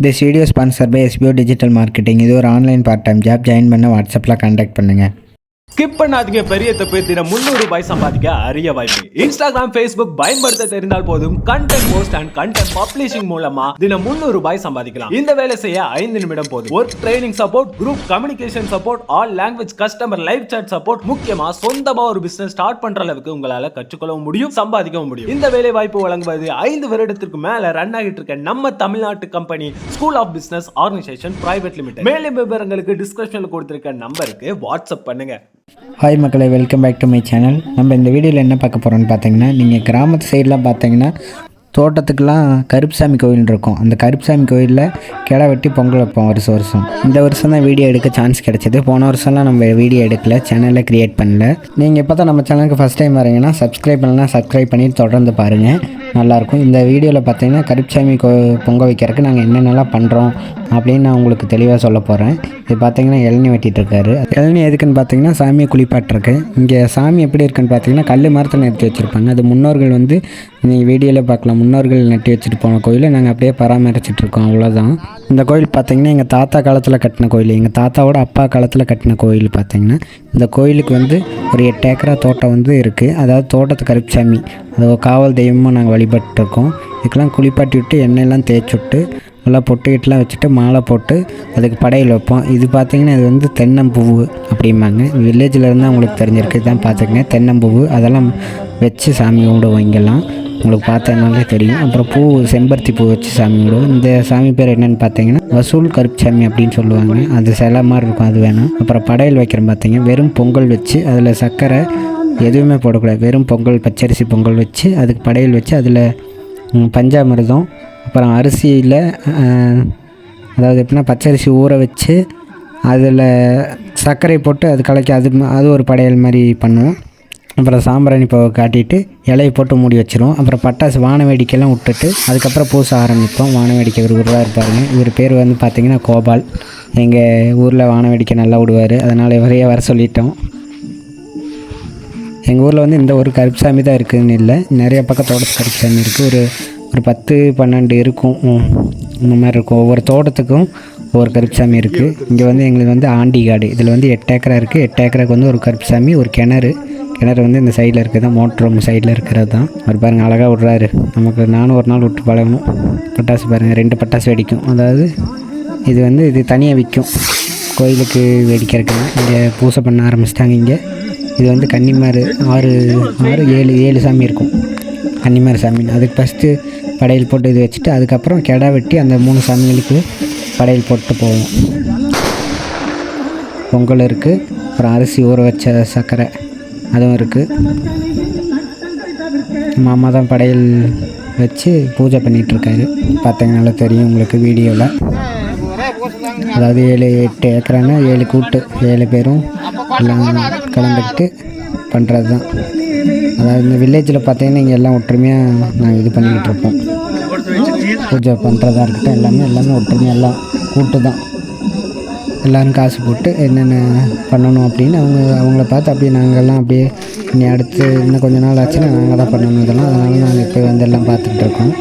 This video is sponsored by SBO Digital Marketing. இது ஒரு online part time job. Join பண்ண வாட்ஸ்அப்பில் contact பண்ணுங்கள். ஸ்கிப் பண்ணாதீங்க. பெரிய தப்பு. தினம் 300 ரூபாய் சம்பாதிக்க அரிய வாய்ப்பு. இன்ஸ்டாகிராம், ஃபேஸ்புக் பயன்படுத்த தெரிந்தால் போதும். Content post and content publishing மூலமா தினம் 300 ரூபாய் சம்பாதிக்கலாம். இந்த வேலை செய்ய 5 நிமிடம் போதும். Work training support, group communication support, all language customer live chat support, முக்கியமா சொந்தமா ஒரு பிசினஸ் ஸ்டார்ட் பண்ற அளவுக்கு உங்களால கற்றுக்கொள்ளவும் முடியும், சம்பாதிக்கவும் முடியும். இந்த வேலை வாய்ப்பு வழங்குவது 5 வருடத்திற்கு மேல ரன் ஆகிட்டு இருக்க நம்ம தமிழ்நாட்டு company school of business organisation private limited. மேலும் விவரங்களுக்கு டிஸ்கிரிப்ஷன்ல கொடுத்திருக்க நம்பருக்கு வாட்ஸ்அப் பண்ணுங்க. ஹாய் மக்களை, welcome back to my channel. நம்ம இந்த வீடியோவில் என்ன பார்க்க போகிறோம்னு பார்த்தீங்கன்னா, நீங்கள் கிராமத்து சைடெலாம் பார்த்தீங்கன்னா தோட்டத்துக்கெலாம் கருப்புசாமி கோவில் இருக்கும். அந்த கருப்புசாமி கோவிலில் கிடா வெட்டி பொங்கல் வைப்போம் வருஷம். இந்த வருஷம் தான் வீடியோ எடுக்க சான்ஸ் கிடச்சிது. போன வருஷம்லாம் நம்ம வீடியோ எடுக்கல, சேனலில் க்ரியேட் பண்ணல. நீங்கள் இப்போ தான் நம்ம சேனலுக்கு ஃபஸ்ட் டைம் வரீங்கன்னா சப்ஸ்கிரைப் பண்ணலாம், சப்ஸ்கிரைப் பண்ணி தொடர்ந்து பாருங்கள், நல்லாயிருக்கும். இந்த வீடியோவில் பார்த்தீங்கன்னா கருப்புசாமி பொங்கல் வைக்கிறதுக்கு நாங்கள் என்னென்னலாம் பண்ணுறோம் அப்படின்னு நான் உங்களுக்கு தெளிவாக சொல்ல போகிறேன். இது பார்த்தீங்கன்னா இளநீ வெட்டிகிட்ருக்காரு. இளநீ எதுக்குன்னு பார்த்தீங்கன்னா சாமியை குளிப்பாட்டிருக்கு. இங்கே சாமி எப்படி இருக்குன்னு பார்த்தீங்கன்னா கல் மரத்தில் நிறுத்தி வச்சுருப்பாங்க. அது முன்னோர்கள் வந்து நீங்கள் வீடியோவில் பார்க்கலாம், முன்னோர்கள் நட்டி வச்சுட்டு போன கோயிலை நாங்கள் அப்படியே பராமரிச்சிட்ருக்கோம், அவ்வளோதான். இந்த கோயில் பார்த்திங்கன்னா எங்கள் தாத்தா காலத்தில் கட்டின கோயில், எங்கள் தாத்தாவோட அப்பா காலத்தில் கட்டின கோயில். பார்த்திங்கன்னா இந்த கோயிலுக்கு வந்து ஒரு 8 ஏக்கரா தோட்டம் வந்து இருக்குது. அதாவது தோட்டத்து கருப்புசாமி, அது காவல் தெய்வமாக நாங்கள் வழிபட்டுருக்கோம். இதுக்கெல்லாம் குளிப்பாட்டி விட்டு எண்ணெயெல்லாம் தேய்ச்சி விட்டு நல்லா பொட்டுக்கிட்டலாம் வச்சுட்டு மாலை போட்டு அதுக்கு படையல் வைப்போம். இது பார்த்திங்கன்னா இது வந்து தென்னம்பூவு அப்படிம்பாங்க. வில்லேஜில் இருந்தால் உங்களுக்கு தெரிஞ்சிருக்கு. இதுதான் பார்த்துக்கங்க, தென்னம்பூவு. அதெல்லாம் வச்சு சாமி கும்பிடுவோம். இங்கெல்லாம் உங்களுக்கு பார்த்தனாலே தெரியும். அப்புறம் பூ, செம்பருத்தி பூ வச்சு சாமி கும்பிடுவோம். இந்த சாமி பேர் என்னென்னு பார்த்தீங்கன்னா வசூல் கருப்புசாமி அப்படின்னு சொல்லுவாங்க. அது சிலை மாதிரி இருக்கும், அது வேணும். அப்புறம் படையல் வைக்கிறோம் பார்த்தீங்கன்னா வெறும் பொங்கல் வச்சு அதில் சர்க்கரை எதுவுமே போடக்கூடாது. வெறும் பொங்கல், பச்சரிசி பொங்கல் வச்சு அதுக்கு படையல் வச்சு அதில் பஞ்சாமிர்தம், அப்புறம் அரிசியில் அதாவது எப்படின்னா பச்சரிசி ஊற வச்சு அதில் சர்க்கரை போட்டு அது கலக்கி அது ஒரு படையல் மாதிரி பண்ணுவோம். அப்புறம் சாம்பிராணி பூவை காட்டிட்டு இலையை போட்டு மூடி வச்சுருவோம். அப்புறம் பட்டாசு, வான வேடிக்கையெல்லாம் விட்டுட்டு அதுக்கப்புறம் பூச ஆரம்பிப்போம். வான வேடிக்கை ஒரு ஊராக இருப்பாருங்க. இவர் பேர் வந்து பார்த்திங்கன்னா கோபால். எங்கள் ஊரில் வான வேடிக்கை நல்லா விடுவார், அதனால் இவரையே வர சொல்லிட்டோம். எங்கள் ஊரில் வந்து இந்த ஒரு கருப்புசாமி தான் இருக்குதுன்னு இல்லை, நிறைய பக்கம் தோட்டத்து கருப்புசாமி இருக்குது. ஒரு 10-12 இருக்கும், இந்த மாதிரி இருக்கும். ஒவ்வொரு தோட்டத்துக்கும் ஒவ்வொரு கருப்புசாமி இருக்குது. இங்கே வந்து எங்களுக்கு வந்து ஆண்டிகாடு, இதில் வந்து 8 ஏக்கரா இருக்குது. 8 ஏக்கராக்கு வந்து ஒரு கருப்புசாமி, ஒரு கிணறு வந்து இந்த சைடில் இருக்குது தான், மோட்டர் ரூம் சைடில் இருக்கிறது தான். அவர் பாருங்கள் அழகாக விட்றாரு. நமக்கு நானும் ஒரு நாள் விட்டு பழகணும். பட்டாசு பாருங்கள், 2 பட்டாசு வெடிக்கும். அதாவது இது தனியாக விற்கும், கோயிலுக்கு வெடிக்கிறதுக்குன்னா. இங்கே பூசை பண்ண ஆரம்பிச்சிட்டாங்க. இங்கே இது வந்து கன்னிமார் 6-7 சாமி இருக்கும். கன்னிமார் சாமி, அதுக்கு ஃபஸ்ட்டு படையல் போட்டு இது வச்சுட்டு அதுக்கப்புறம் கிடா வெட்டி அந்த 3 சாமிகளுக்கு படையல் போட்டு போவோம். பொங்கல் இருக்குது, அப்புறம் அரிசி ஊற வச்ச சர்க்கரை அதுவும் இருக்குது. மாமா தான் படையல் வச்சு பூஜை பண்ணிகிட்ருக்காரு. பார்த்தீங்கன்னா நல்லா தெரியும் உங்களுக்கு வீடியோவில். அதாவது 7-8 ஏக்கரானா 7 கூட்டு, 7 பேரும் எல்லாம் கலந்துக்கிட்டு பண்ணுறது தான். அதாவது இந்த வில்லேஜில் பார்த்தீங்கன்னா இங்கே எல்லாம் ஒற்றுமையாக நாங்கள் இது பண்ணிக்கிட்டு இருப்போம். பூஜை பண்ணுறதா இருக்கட்டும், எல்லாமே ஒற்றுமையாக எல்லாம் கூட்டு தான். எல்லோரும் காசு போட்டு என்னென்ன பண்ணணும் அப்படின்னு அவங்கள பார்த்து அப்படியே நாங்கள்லாம் அப்படியே இனி அடுத்து இன்னும் கொஞ்சம் நாள் ஆச்சுன்னா நாங்கள் தான் பண்ணணும் இதெல்லாம். அதனால நாங்கள் இப்போ வந்து எல்லாம் பார்த்துக்கிட்டு இருக்கோம்.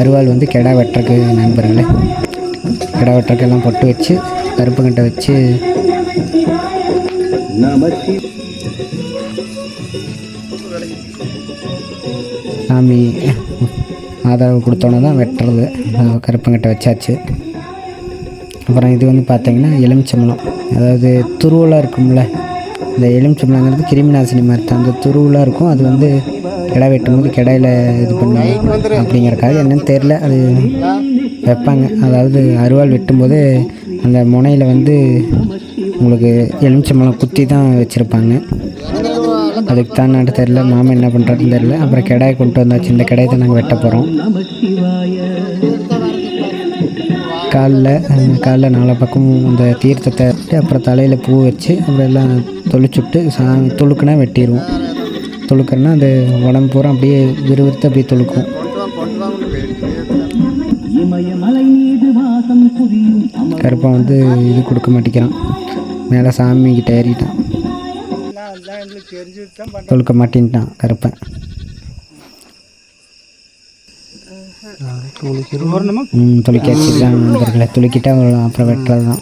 அருவாள் வந்து கிடா வெட்டுறக்கு நண்பர்களே, கிடா வெட்டுறக்கு எல்லாம் பொட்டு வச்சு கருப்புக்கிட்ட வச்சு சாமி ஆதரவு கொடுத்தோன்னே தான் வெட்டுறது. கருப்புங்கிட்ட வச்சாச்சு. அப்புறம் இது வந்து பார்த்திங்கன்னா எலுமிச்சம்பழம், அதாவது துருவலாக இருக்கும்ல, இந்த எலுமிச்சம்பழங்கிறது கிருமிநாசினி மாதிரி தான். அந்த துருவலாக இருக்கும், அது வந்து கிடா வெட்டும்போது கிடையில் இது பண்ணி அப்படிங்கிறக்காக என்னென்னு தெரில, அது வைப்பாங்க. அதாவது அருவாள் வெட்டும்போது அந்த முனையில் வந்து உங்களுக்கு எலுமிச்சம்பழம் குத்தி தான் வச்சுருப்பாங்க. அதுக்கு தான் நாட்டு தெரில, மாமா என்ன பண்ணுறதுன்னு தெரில. அப்புறம் கிடாயை கொண்டு வந்தாச்சு. இந்த கிடாயை தான் நாங்கள் வெட்ட போகிறோம். காலில் 4 பக்கமும் அந்த தீர்த்தத்தை, அப்புறம் தலையில் பூ வச்சு அப்புறம் எல்லாம் தொளிச்சுட்டு துளுக்குனா வெட்டிடுவோம். துளுக்குன்னா அந்த உடம்பு பூரா அப்படியே விறுவிறுத்து அப்படியே துளுக்கும். கருப்பன் வந்து இது கொடுக்க மாட்டேங்கிறான், மேலே சாமிக்கிட்ட ஏறிட்டான், தொழுக்க மாட்டேன்ட்டான் கருப்பன். துளுக்கியாச்சு தான் வந்துருக்கல. துளுக்கிட்டா அப்புறம் வெட்டுறது தான்.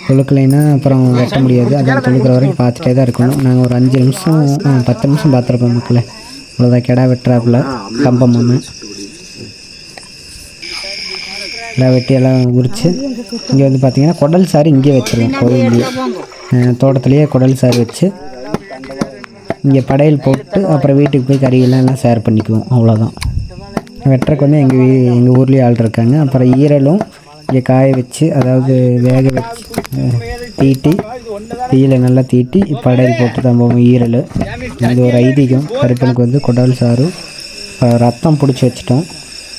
துளுக்கலைன்னா அப்புறம் வெட்ட முடியாது. அதை துளுக்கிற வரைக்கும் பார்த்துட்டே தான் இருக்கணும். நாங்கள் ஒரு 5 நிமிஷம் 10 நிமிஷம் பார்த்துருப்போம் மக்களே. இவ்வளோதான் கிடா வெட்டுறாப்புல கம்பம் ஒன்று எல்லாம் வெட்டி எல்லாம் உரித்து இங்கே வந்து பார்த்திங்கன்னா குடல் சாறு இங்கே வச்சுருவோம். கோயிலே தோட்டத்துலேயே குடல் சாறு வச்சு இங்கே படையல் போட்டு அப்புறம் வீட்டுக்கு போய் கறியெல்லாம் ஷேர் பண்ணிக்குவோம். அவ்வளோதான். வெட்டுறக்கு வந்து எங்கள் ஊர்லேயே ஆள் இருக்காங்க. அப்புறம் ஈரலும் இங்கே காய வச்சு, அதாவது வேக வச்சு தீட்டி தீயில் நல்லா தீட்டி படையல் போட்டு தான் போவோம். ஈரல் இது ஒரு ஐதீகம். கருப்பனுக்கு வந்து குடல் சாரும் ரத்தம் பிடிச்சி வச்சிட்டோம்.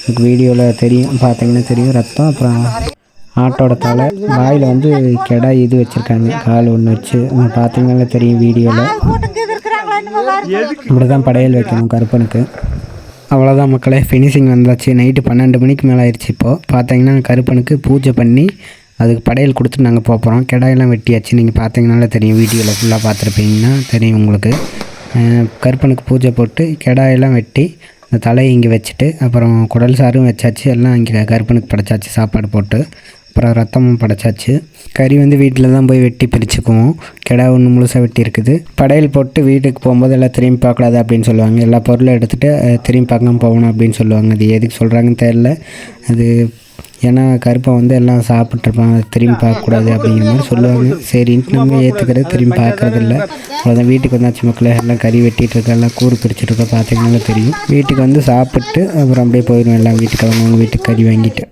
எனக்கு வீடியோவில் தெரியும், பார்த்தீங்கன்னா தெரியும் ரத்தம். அப்புறம் ஆட்டோட தலை, வாயில் வந்து கெடா இது வச்சுருக்காங்க, கால் ஒன்று வச்சு பார்த்தீங்கன்னா தெரியும் வீடியோவில். இப்படி தான் படையல் வைக்கணும் கருப்பனுக்கு. அவ்வளோதான் மக்களே, ஃபினிஷிங் வந்தாச்சு. நைட்டு 12 மணிக்கு மேலே ஆயிடுச்சு. இப்போது பார்த்தீங்கன்னா கருப்பனுக்கு பூஜை பண்ணி அதுக்கு படையல் கொடுத்துட்டு நாங்கள் போகிறோம். கிடாயெல்லாம் வெட்டியாச்சு. நீங்கள் பார்த்தீங்கனால தெரியும், வீடியோவில் ஃபுல்லாக பார்த்துருப்பீங்கன்னா தெரியும் உங்களுக்கு. கருப்பனுக்கு பூஜை போட்டு கிடாயெல்லாம் வெட்டி அந்த தலையை இங்கே வச்சுட்டு அப்புறம் குடல் சாரும் வச்சாச்சு. எல்லாம் இங்கே கருப்பனுக்கு படைச்சாச்சு சாப்பாடு போட்டு. அப்புறம் ரத்தமும் படைச்சாச்சு. கறி வந்து வீட்டில் தான் போய் வெட்டி பிரிச்சுக்குவோம். கிடா ஒன்று முழுசாக வெட்டி இருக்குது. படையல் போட்டு வீட்டுக்கு போகும்போது எல்லாம் திரும்பி பார்க்கக்கூடாது அப்படின்னு சொல்லுவாங்க. எல்லா பொருளும் எடுத்துகிட்டு திரும்பி பார்க்காம போகணும் அப்படின்னு சொல்லுவாங்க. அது எதுக்கு சொல்கிறாங்கன்னு தெரில. அது ஏன்னா கருப்பை வந்து எல்லாம் சாப்பிட்ருப்பாங்க, திரும்பி பார்க்கக்கூடாது அப்படிங்கிற மாதிரி சொல்லுவாங்க. சரின்ட்டு நம்ம ஏற்றுக்கிறது, திரும்பி பார்க்குறதில்ல. அவ்வளோதான். வீட்டுக்கு வந்தாச்சு மக்களே. எல்லாம் கறி வெட்டிகிட்ருக்கா, எல்லாம் கூறு பிரிச்சுட்ருக்கா, பார்த்தீங்கன்னாலும் தெரியும். வீட்டுக்கு வந்து சாப்பிட்டு அப்புறம் அப்படியே போயிடுவோம் எல்லாம் வீட்டுக்கு. அவங்க வீட்டுக்கு கறி வாங்கிட்டு